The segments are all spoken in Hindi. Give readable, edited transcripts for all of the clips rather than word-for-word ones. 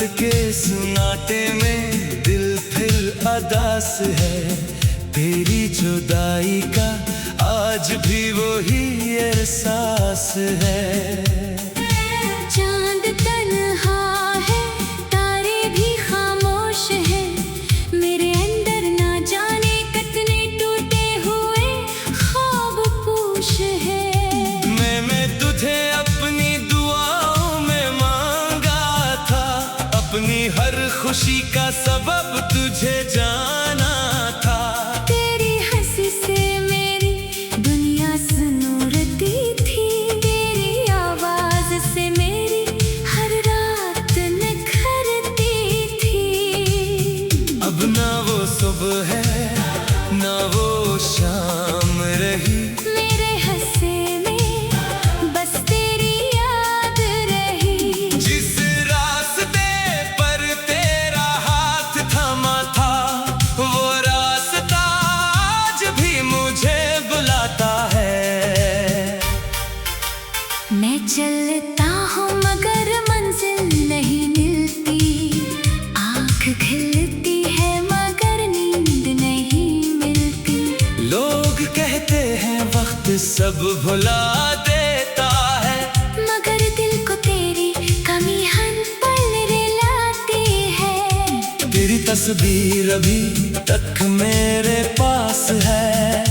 के सुनाटे में दिल फिर अदास है। तेरी जुदाई का आज भी वही एहसास है। चांद तन्हा है, तारे भी खामोश है, मेरे अंदर ना जाने कितने टूटे हुए ख्वाब पोश है। मैं तुझे अपनी दुआओं में मांगा था, अपनी हर खुशी का सबब तुझे जाना था। तेरी हंसी से मेरी दुनिया सुनूरती थी, तेरी आवाज से मेरी हर रात निखरती थी। अब ना वो सुबह है ना वो शाम रही, मेरे हंसे में बस तेरी याद रही। जिस रास्ते पर तेरा हाथ थमा था, वो रास्ता आज भी मुझे बुलाता है। मैं चलता हूँ मगर मंजिल नहीं मिलती, आँख खिलती है मगर नींद नहीं मिलती। लोग कहते हैं वक्त सब भुला देता है, मगर दिल को तेरी कमी हर पल रुलाती है। तेरी तस्वीर अभी तक मेरे पास है,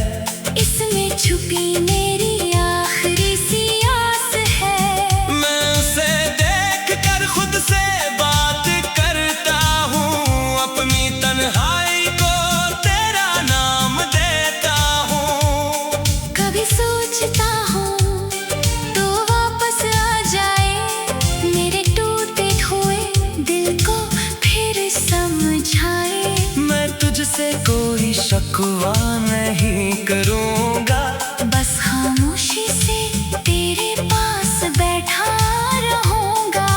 इसमें छुपी मेरी आखिरी सी आस है। मैं उसे देख कर खुद से बात करता हूँ, अपनी तन्हाई को तेरा नाम देता हूँ। कभी सोचता हूँ तो वापस आ जाए, मेरे टूटे हुए दिल को फिर समझाए। मैं तुझसे कोई शकवा नहीं करूँगा, बस खामोशी से तेरे पास बैठा रहूँगा।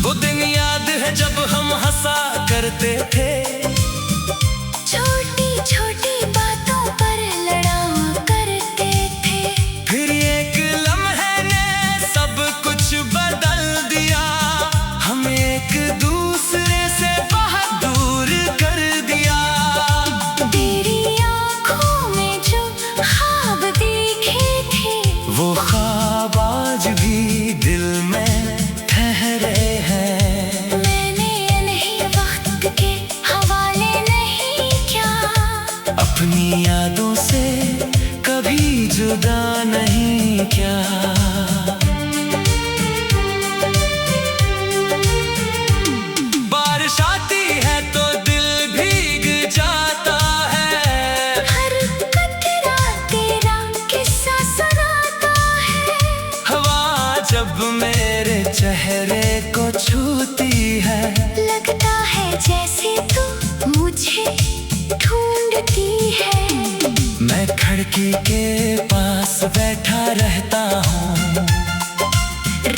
वो दिन याद है जब हम हंसा करते थे, छोटी छोटी बातों पर लड़ा करते थे। फिर एक लम्हे ने सब कुछ बदल दिया, हमें एक दूसरे से बहुत दूर कर दिया। तेरी आँखों में जो ख्वाब देखे थे, वो ख्वाब आज भी दिल में ठहरे हैं। मैंने इन्हें वक्त के हवाले नहीं किया, अपनी यादों से कभी जुदा नहीं किया। बारिश आती है तो दिल भीग जाता है, हर कतरा तेरा किस्सा सुनाता है। हवा जब मेरे चेहरे को छूती है, लगता है जैसे तू मुझे ढूंढती है। मैं खिड़की के पास बैठा रहता हूँ,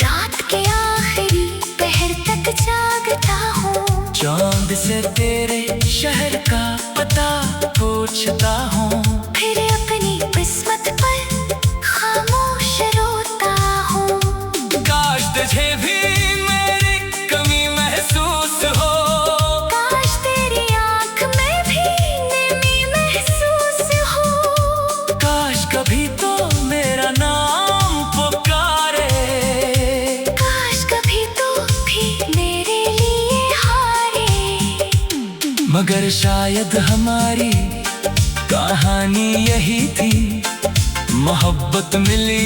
रात के आखिरी पहर तक जागता हूँ। चांद से तेरे शहर का पता पूछता हूँ। फिर अपनी किस्मत पर खामोश रोता हूँ। काश तुझे भी मेरी कमी महसूस हो, काश तेरी आँख में भी नमी महसूस हो। काश कभी तो मेरा नाम पुकारे, काश कभी तो भी मेरे लिए हारे। मगर शायद हमारी कहानी यही थी, मोहब्बत मिली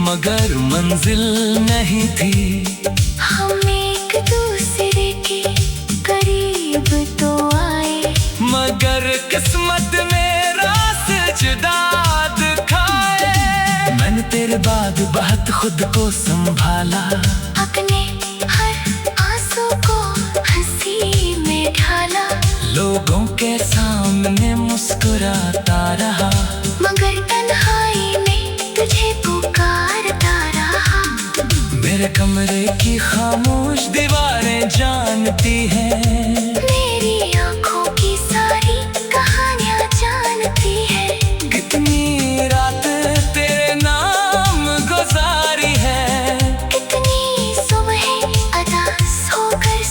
मगर मंजिल नहीं थी। हम एक दूसरे के करीब तो आए, मगर किस्मत में रास जुदा दिखाए। मैंने तेरे बाद बहुत खुद को संभाला, अपने हर आंसू को हंसी में ढाला। लोगों के सामने मुस्कुराता रहा, मगर तन्हाई में तुझे पुकारता रहा। मेरे कमरे की खामोश दीवारें जानती हैं, मेरी आँखों की सारी कहानियाँ जानती है। कितनी रात तेरे नाम गुजारी है, कितनी सुबह अदा सोकर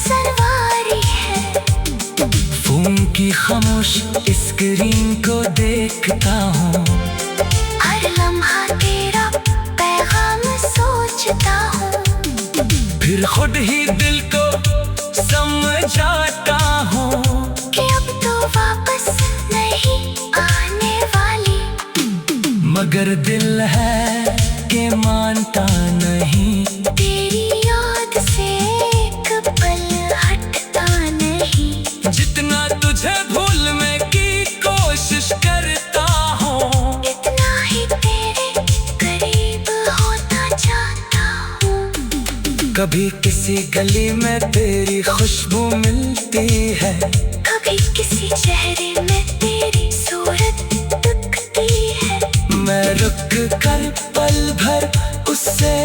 फिर खुद ही दिल को समझाता हूँ कि अब तो वापस नहीं आने वाली, मगर दिल है कि मानता नहीं। तेरी याद से एक पल हटता नहीं, जितना तुझे भूलने की कोशिश करता हूँ, इतना ही तेरे करीब होता जाता हूँ। कभी किसी गली में तेरी खुशबू मिलती है, कभी किसी चेहरे में तेरी सूरत दिखती है, मैं रुक कर पल भर उससे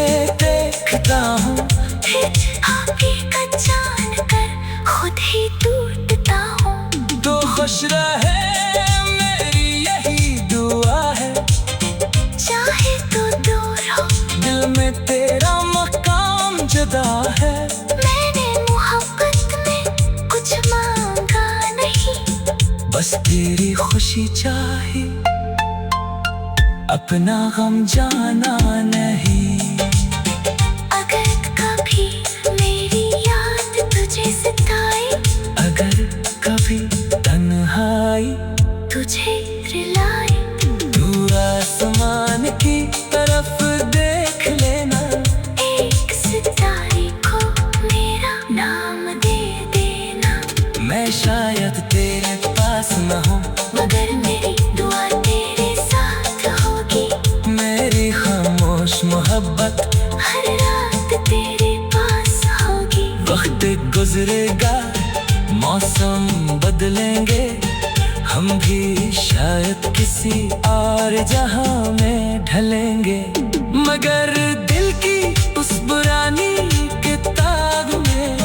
देखता हूँ, फिर हकीकत जान कर खुद ही टूटता हूँ। तो खुश रहे मेरी यही दुआ है, चाहे तो दूर हो, दिल में तेरा मकाम जुदा है। मैंने मोहब्बत में कुछ मांगा नहीं, बस तेरी खुशी चाही, अपना गम जाना नहीं। अगर कभी मेरी याद तुझे सताए, अगर कभी तन्हाई तुझे रुलाए, तू आसमान की तरफ देख लेना, एक सितारे को मेरा नाम दे देना। मैं शायद तेरे पास न हूँ, मगर मेरी दुआ तेरे साथ होगी, मेरी खामोश मोहब्बत हर रात तेरे पास होगी। वक्त गुजरेगा, मौसम बदलेंगे, हम भी शायद किसी और जहां में ढलेंगे, मगर दिल की उस पुरानी किताब में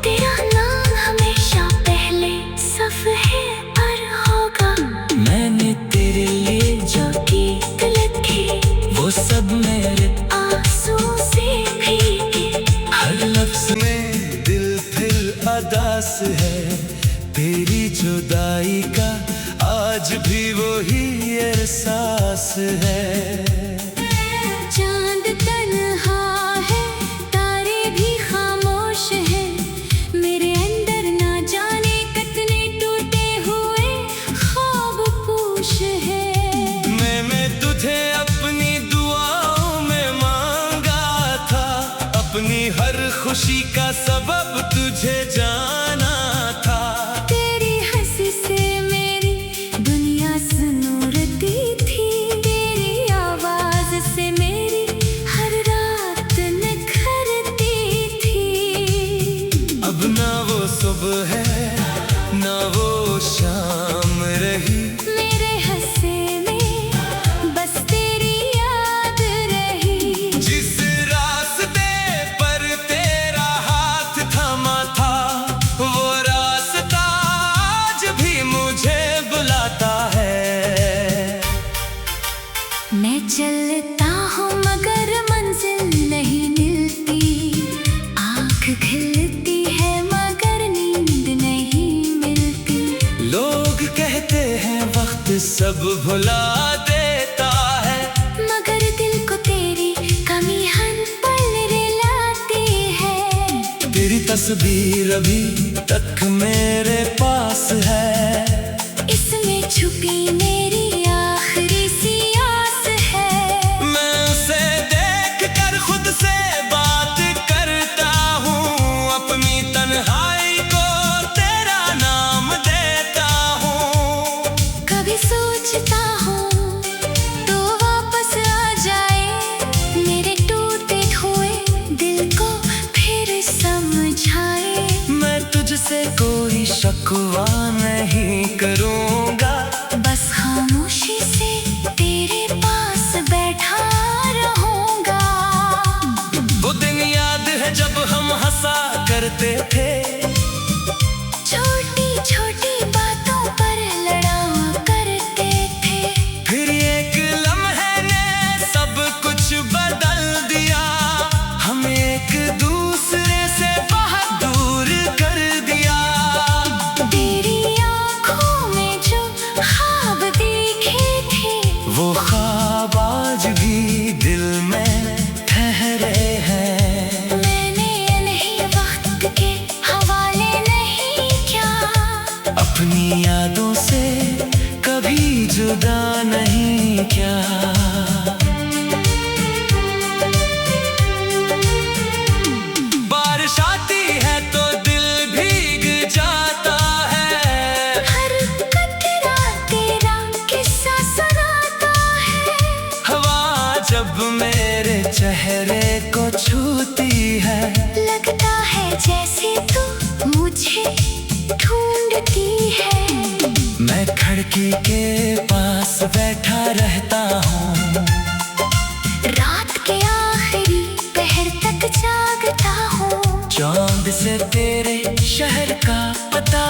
तेरा नाम हमेशा पहले सफ़े पर होगा। मैंने तेरे लिए जो गीत लिखे वो सब मेरे आंसू से भीगे, हर लफ्ज में दिल फिर अदास है, तेरी जुदाई का आज भी वही एहसास है। चांद तन्हा है, तारे भी खामोश है, मेरे अंदर ना जाने कितने टूटे हुए ख्वाब पूछ है। मैंने तुझे अपनी दुआओं में मांगा था, अपनी हर खुशी का सबब तुझे जाना था। तेरी हंसी से मेरी दुनिया सुनूरती थी, तेरी आवाज से मेरी हर रात निखरती थी। अब ना वो सुबह है ना वो शाम रही, मेरे हंसे में बस तेरी याद रही। जिस रास्ते पर तेरा हाथ थमा था, वो रास्ता आज भी मुझे बुलाता है। मैं चलता हूँ मगर मंजिल नहीं मिलती, आँख खिलती है मगर नींद नहीं मिलती। लोग कहते हैं वक्त सब भुला देता है, मगर दिल को तेरी कमी हर पल रुलाती है। तेरी तस्वीर अभी तक मेरे पास है, इसमें छुपी मेरी आखिरी सी आस है। मैं उसे देख कर खुद से बात करता हूँ, अपनी तन्हाई को तेरा नाम देता हूँ। कभी सोचता हूँ तो वापस आ जाए, मेरे टूटे हुए दिल को फिर समझाए। मैं तुझसे कोई शकवा नहीं करूँगा, बस खामोशी से तेरे पास बैठा रहूँगा। वो दिन याद है जब हम हंसा करते थे, छोटी छोटी बातों पर लड़ा करते थे। फिर एक लम्हे ने सब कुछ बदल दिया, हमें एक दूसरे से बहुत दूर कर दिया। तेरी आँखों में जो ख्वाब देखे थे, वो ख्वाब आज भी दिल में ठहरे हैं। मैंने जैसे तू मुझे ढूंढती है। मैं खिड़की के पास बैठा रहता हूँ, रात के आखिरी पहर तक जागता हूँ। चांद से तेरे शहर का पता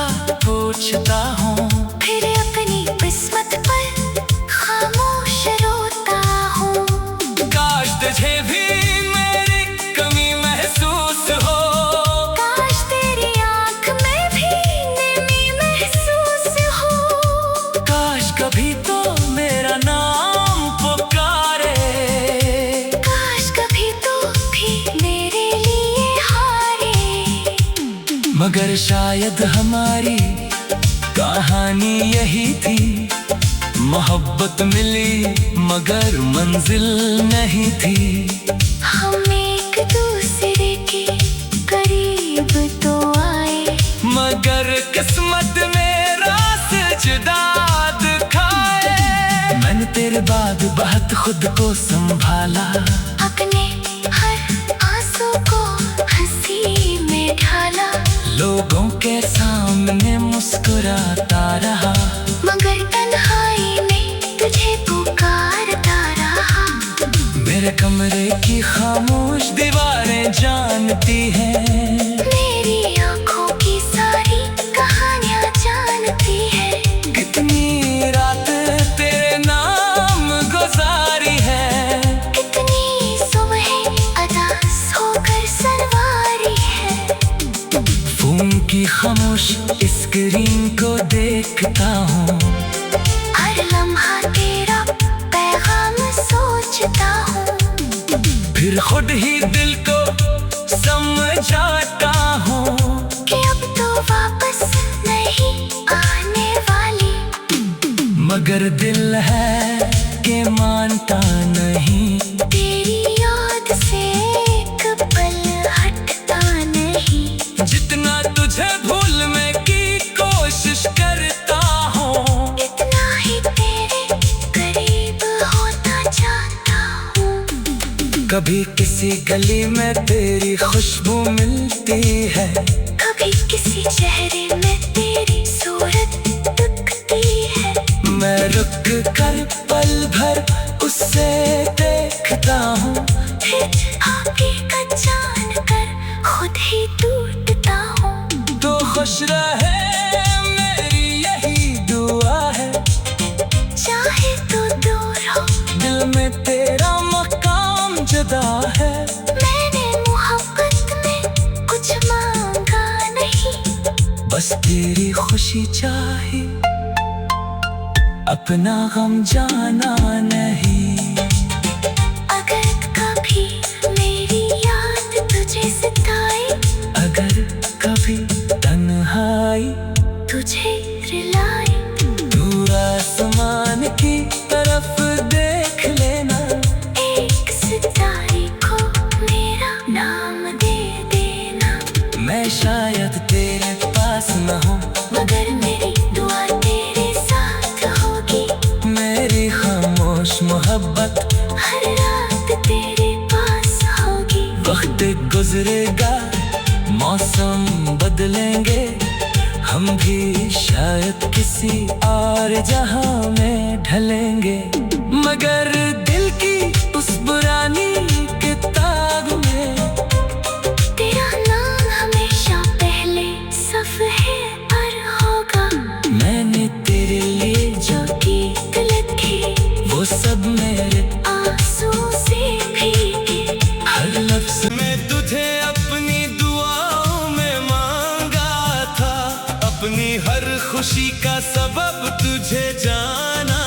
पूछता हूँ, फिर अपनी किस्मत पर खामोश रोता हूँ। काश तुझे भी मेरी कमी महसूस हो, काश तेरी आँख में भी नमी महसूस हो। काश कभी तो मेरा नाम पुकारे, काश कभी तू भी मेरे लिए हारे। मगर शायद हमारी कहानी यही थी, मोहब्बत मिली मगर मंजिल नहीं थी। हम एक दूसरे के करीब तो आए, मगर किस्मत में रास्ते जुदा दिखाए। मैंने तेरे बाद बहुत खुद को संभाला, अपने हर आंसू को हंसी में ढाला। लोगों के सामने मुस्कुराता रहा, मगर तन्हाई में तुझे पुकारता रहा। मेरे कमरे की खामोश दीवारें जानती हैं, मेरी आंखों की सारी कहानियां जानती है। कितनी रात तेरे नाम गुजारी है, कितनी सुबह अदा सोकर सनवारी है। फोन की खामोश स्क्रीन को देखता हूँ, हर लम्हा तेरा पैगाम सोचता हूँ। फिर खुद ही दिल को समझाता हूँ कि अब तो वापस नहीं आने वाली। मगर दिल है कि मानता नहीं, तेरी याद से एक पल हटता नहीं। जितना तुझे भूलने की कोशिश करता हूँ, इतना ही तेरे करीब होना चाहता हूँ। कभी किसी गली में तेरी खुशबू मिलती है, कभी किसी चेहरे में तेरी सूरत दिखती है। मैं रुक कर पल भर उससे देखता हूँ, फिर हकीकत जानकर खुद ही टूटता हूँ। तो खुश रहे मेरी यही दुआ है, चाहे तो दूर हो, दिल में तेरा मकाम जुदा है। मैंने मोहब्बत में कुछ मांगा नहीं, बस तेरी खुशी चाहिए, अपना गम जाना नहीं। अगर कभी मेरी याद तुझे सताए, अगर कभी तन्हाई तुझे रुलाए, तू आसमान की तरफ देख लेना, एक सितारे को मेरा नाम दे देना। मैं शायद तेरे पास न हूँ, मगर मेरी दुआ तेरे साथ होगी। मेरी खामोश मोहब्बत हर रात तेरे पास होगी। वक्त गुजरेगा, मौसम बदलेंगे, हम भी शायद किसी और जहां में ढलेंगे। मगर दिल की उस पुरानी किताब में तेरा नाम हमेशा पहले सफ़े पर होगा। मैंने तेरे लिए जो की लिखी वो सब मेरे आंसू से भीगे। हर लफ्ज़ में तुझे अपनी दुआओं में मांगा था, अपनी हर खुशी का सबब तुझे जाना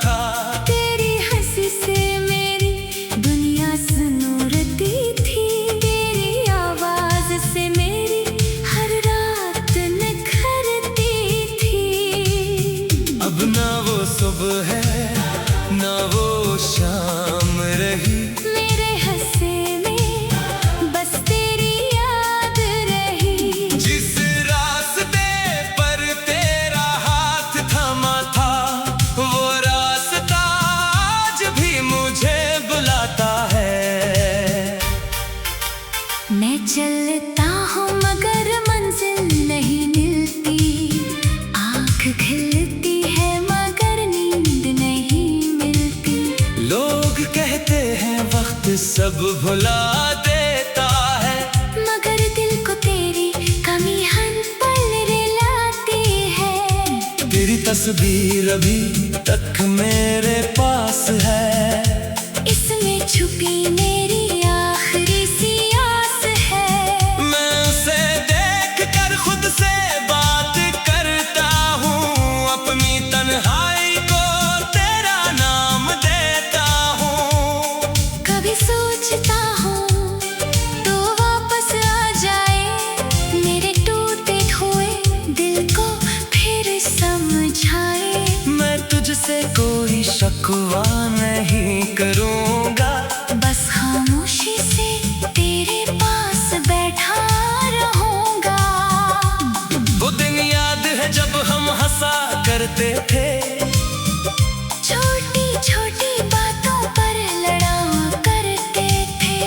था। तेरी हंसी से मेरी दुनिया सुनूरती थी, तेरी आवाज से मेरी हर रात निखरती थी। अब ना वो सुबह है ना वो शाम रही, मेरे हंसे में बस तेरी याद रही। जिस रास्ते पर तेरा हाथ थमा था, वो रास्ता आज भी मुझे बुलाता है। मैं चलता हूँ सब भुला देता है, मगर दिल को तेरी कमी हर पल रुलाती है। तेरी तस्वीर अभी तक मेरे पास है, इसमें छुपी मेरी आखिरी सी आस है। मैं उसे देख कर खुद से बात करता हूँ, अपनी तन्हाई को तेरा नाम देता हूँ। कभी सोचता हूँ तो वापस आ जाए, मेरे टूटे हुए दिल को फिर समझाए। मैं तुझसे कोई शकवा नहीं करूँगा, बस खामोशी से तेरे पास बैठा रहूँगा। वो दिन याद है जब हम हंसा करते थे, छोटी छोटी बातों पर लड़ा करते थे।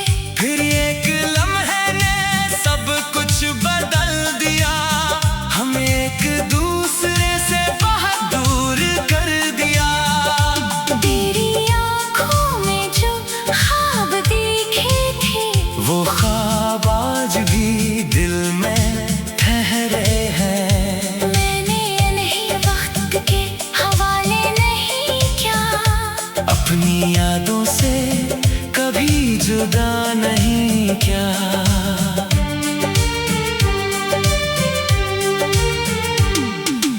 फिर एक लम्हे ने सब कुछ बदल दिया, हमें एक दूसरे से बहुत दूर कर दिया। तेरी आँखों में जो ख्वाब देखे थे, वो ख्वाब आज भी दिल में ठहरे हैं। मैंने इन्हीं वक्त के हवाले नहीं किया, अपनी यादों से कभी जुदा नहीं किया।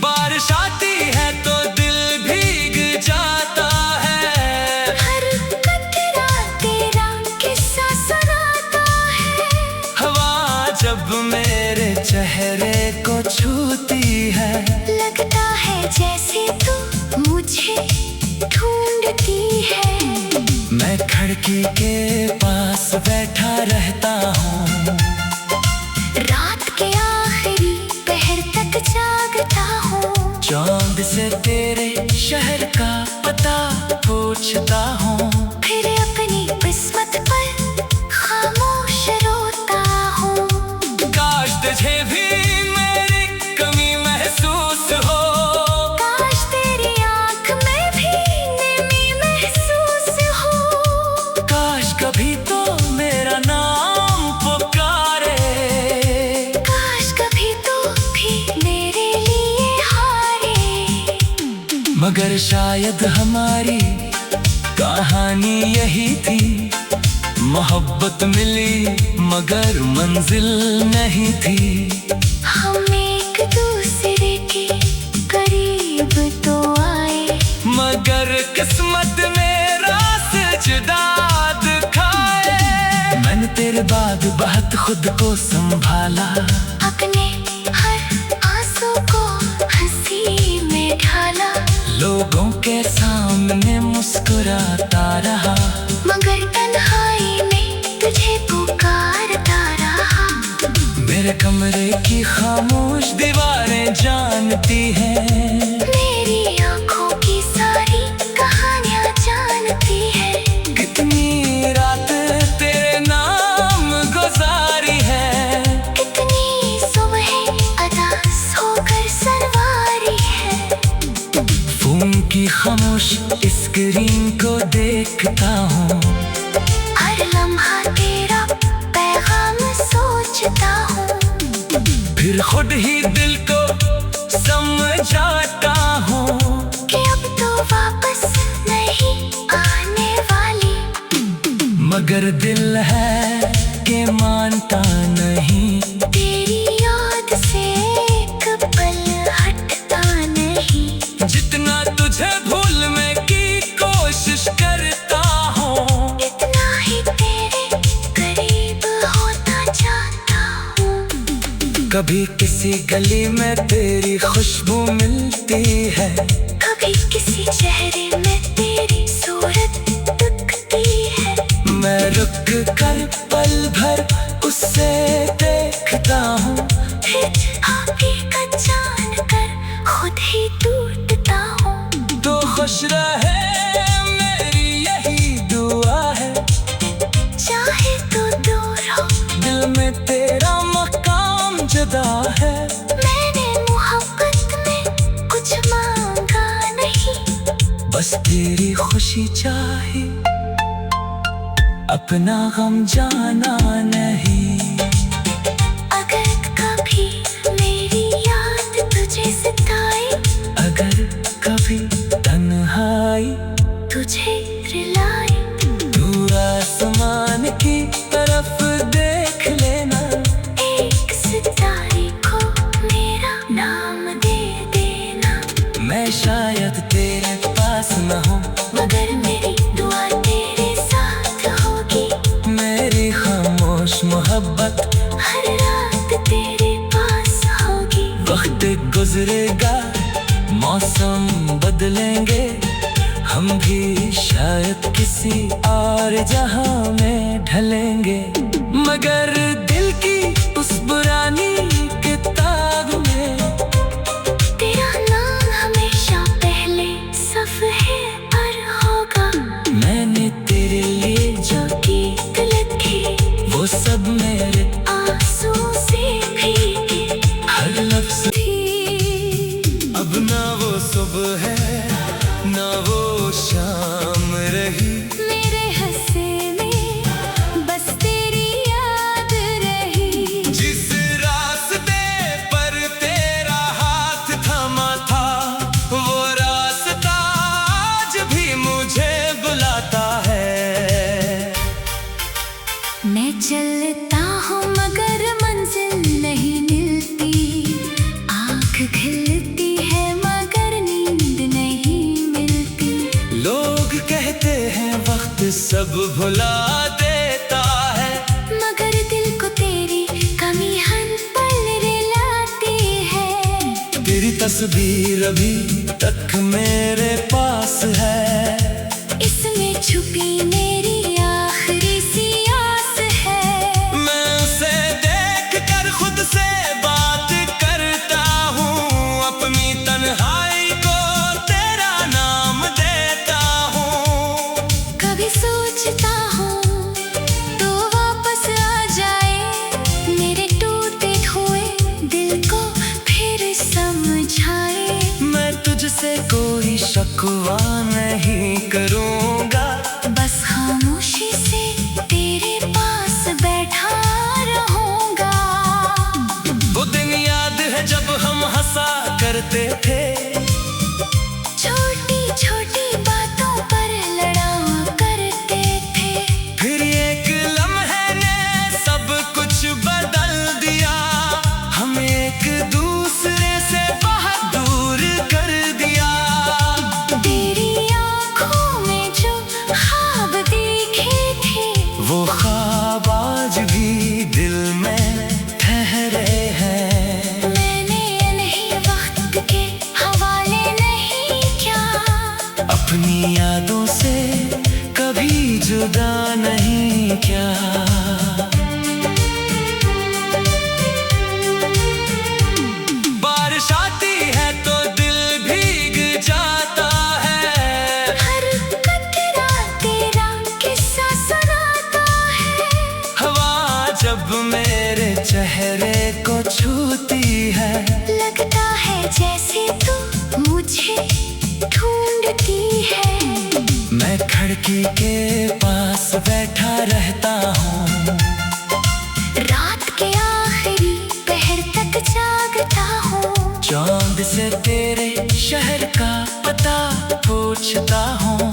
बारिश आती है तो दिल भीग जाता है, हर कतरा तेरा किस्सा सुनाता है। हवा जब मेरे चेहरे को छूती है, लगता है जैसे तू मुझे ढूंढती है। मैं खिड़की के पास बैठा रहता हूँ, रात के आखिरी पहर तक जागता हूँ। चांद से तेरे शहर का पता पूछता हूँ। फिर अपनी किस्मत पर खामोश रोता हूँ। काश तुझे भी मेरी कमी महसूस हो, काश तेरी आँख में भी नमी महसूस हो। काश कभी तो मेरा नाम पुकारे, काश कभी तू भी मेरे लिए हारे। मगर शायद हमारी कहानी यही थी, मोहब्बत मिली मगर मंजिल नहीं थी। हम एक दूसरे के करीब तो आए, मगर किस्मत ने रास्ते जुदा दिखाए। मैंने तेरे बाद बहुत खुद को संभाला, अपने हर आंसू को हंसी में ढाला। लोगों के सामने मुस्कुराता रहा, मगर तन्हाई में तुझे पुकारता रहा। मेरे कमरे की खामोश दीवारें जानती हैं, मेरी आंखों की सारी कहानियां जानती है। कितनी रात तेरे नाम गुजारी है, कितनी सुबह अदा सोकर सनवारी है। फोन की खामोश स्क्रीन को देखता हूँ, हर लम्हा तेरा पैगाम सोचता हूँ। फिर खुद ही दिल को समझाता हूँ कि अब तो वापस नहीं आने वाली। मगर दिल है कि मानता नहीं, तेरी याद से एक पल हटता नहीं। जितना तुझे भूलने की कोशिश करता हूँ, इतना ही तेरे करीब होता जाता हूँ। कभी किसी गली में तेरी खुशबू मिलती है, कभी किसी चेहरे में तेरी सूरत दिखती है। मैं रुक कर पल भर उससे देखता हूँ, फिर हकीकत जान कर खुद ही टूटता हूँ। तो खुश रहे मेरी यही दुआ है, चाहे तो दूर हो दिल में तेरा मकाम जुदा है। मैंने मोहब्बत में कुछ मांगा नहीं, बस तेरी खुशी चाहिए। अपना गम जाना नहीं। अगर कभी मेरी याद तुझे सताए, अगर कभी तन्हाई तुझे रुलाए, दूर आसमान की तरफ देख लेना। एक सितारे को मेरा नाम दे देना। मैं शायद तेरे पास न हूँ, मगर मेरी दुआ तेरे साथ होगी। मेरी खामोश मोहब्बत हर रात तेरे पास होगी। वक्त गुजरेगा, मौसम बदलेंगे, हम भी शायद किसी और जहां में ढलेंगे। मगर दिल की उस पुरानी किताब में तेरा नाम हमेशा पहले सफ़े पर होगा। मैंने तेरे लिए जो गीत लिखे वो सब मेरे आंसू से भीगे हर लफ्ज़ थी। अब ना वो सुबह है ना वो शाम रही। मेरे हंसे में बस तेरी याद रही। जिस रास्ते पर तेरा हाथ थमा था, वो रास्ता आज भी मुझे बुलाता है। मैं चलता हूँ मगर मंजिल नहीं मिलती। आँख खिलती है मगर नींद नहीं मिलती। लोग कहते हैं वक्त सब भुला देता है, मगर दिल को तेरी कमी हर पल रुलाती है। तेरी तस्वीर अभी तक मेरे पास है। इसमें छुपी मेरी आखिरी सी आस है। मैं उसे देख कर खुद से बात करता हूँ, अपनी तन्हाई को तेरा नाम देता हूँ। कभी सोचता हूँ तो वापस आ जाए, मेरे टूटे हुए दिल को फिर समझाए। मैं तुझसे कोई शकवा नहीं करूँगा, बस खामोशी से तेरे पास बैठा रहूँगा। वो दिन याद है जब हम हंसा करते थे, छोटी छोटी बातों पर लड़ा करते थे। फिर एक लम्हे ने सब कुछ बदल दिया, हमें एक दूसरे से बहुत दूर कर दिया। तेरी आँखों में जो ख्वाब देखे थे, वो ख्वाब आज भी दिल में ठहरे हैं। मैंने इन्हीं वक्त के हवाले नहीं किया। अपनी यादों से कभी जुदा नहीं किया। बारिश आती है तो दिल भीग जाता है, हर कतरा तेरा किस्सा सुनाता है। हवा जब मेरे चेहरे को छूती है, लगता है जैसे तू मुझे ढूंढती है। मैं खिड़की के पास बैठा रहता हूँ, रात के आखिरी पहर तक जागता हूँ। चांद से तेरे शहर का पता पूछता हूँ।